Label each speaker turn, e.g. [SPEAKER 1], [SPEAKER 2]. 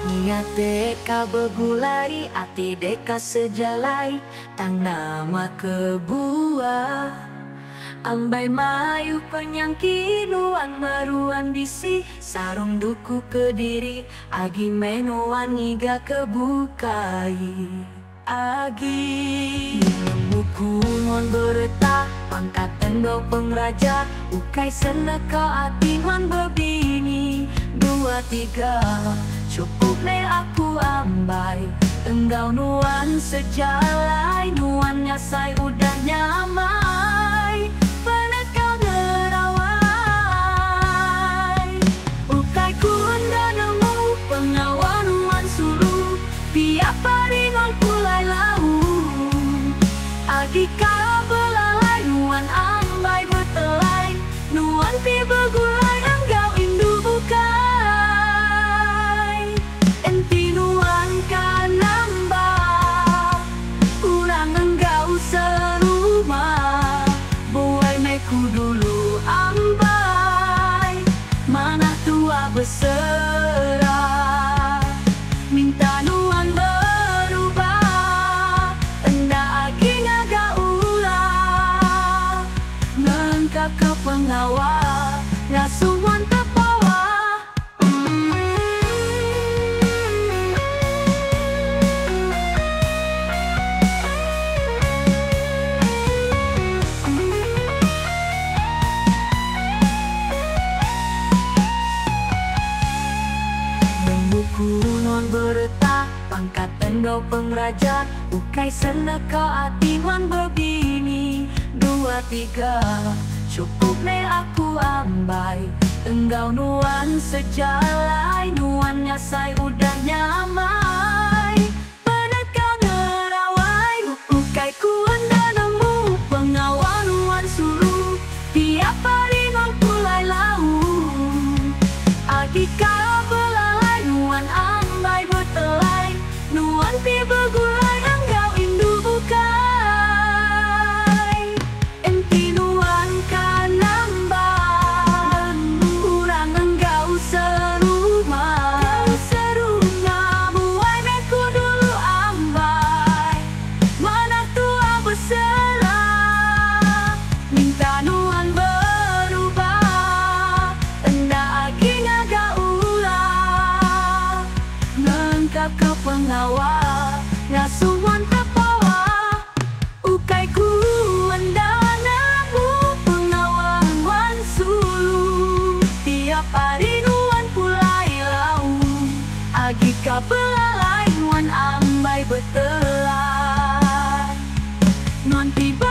[SPEAKER 1] Niat deka begulai, ati deka sejalai, tang nama kebuah. Ambai mayu penyangkinuan meruan bisi, sarung duku kediri, agi menuan niga kebukai. Agi buku mon bereta, pangkat tendo pengraja, ukai seneka ati man bebini. 2, 3, cukup ne aku ambai, enggau nuan sejalai, nuan nyasai udah nyamai, penekau nerawai. Ukai ku anda nemu pengawan nuan sulu, biak paringon pulai lau, agi kau belalai, nuan ambai betelai, nuan pi begulai, enggau indu bukai. Enti nuan kan nambah, kurang enggau serumah, buai meku dulu ambai, mana tua berserah, minta nuan berubah, enda agi ngaga ulah, ngengkap ke pengawal, ngasuhan tepawa. Buku non bereta, pangkat tendo pengraja, ukai seneka ati man bebini. 2, 3, cukup ne aku ambai, enggau nuan sejalai, nuan nyasai udah nyamai, penekau nerawai. Ukai ku anda nemu pengawal nuan sulu, tiap paringon pulai lau, agi kau belalai, nuan ambai betelai, nuan pi begulai, enggau indu bukai. Enti nuan kan nambah, kurang enggau serumah, buai meku dulu ambai, mana tua berserah, minta nuan berubah, enda agi ngaga ulah, ngengkap ke pengawal, ngasuhan tepawa. Ukai ku enda namu pengawal wan sulu, tiap hari nuan pulai lau, agi ka belalai, nuan ambai betelai, nuan tiba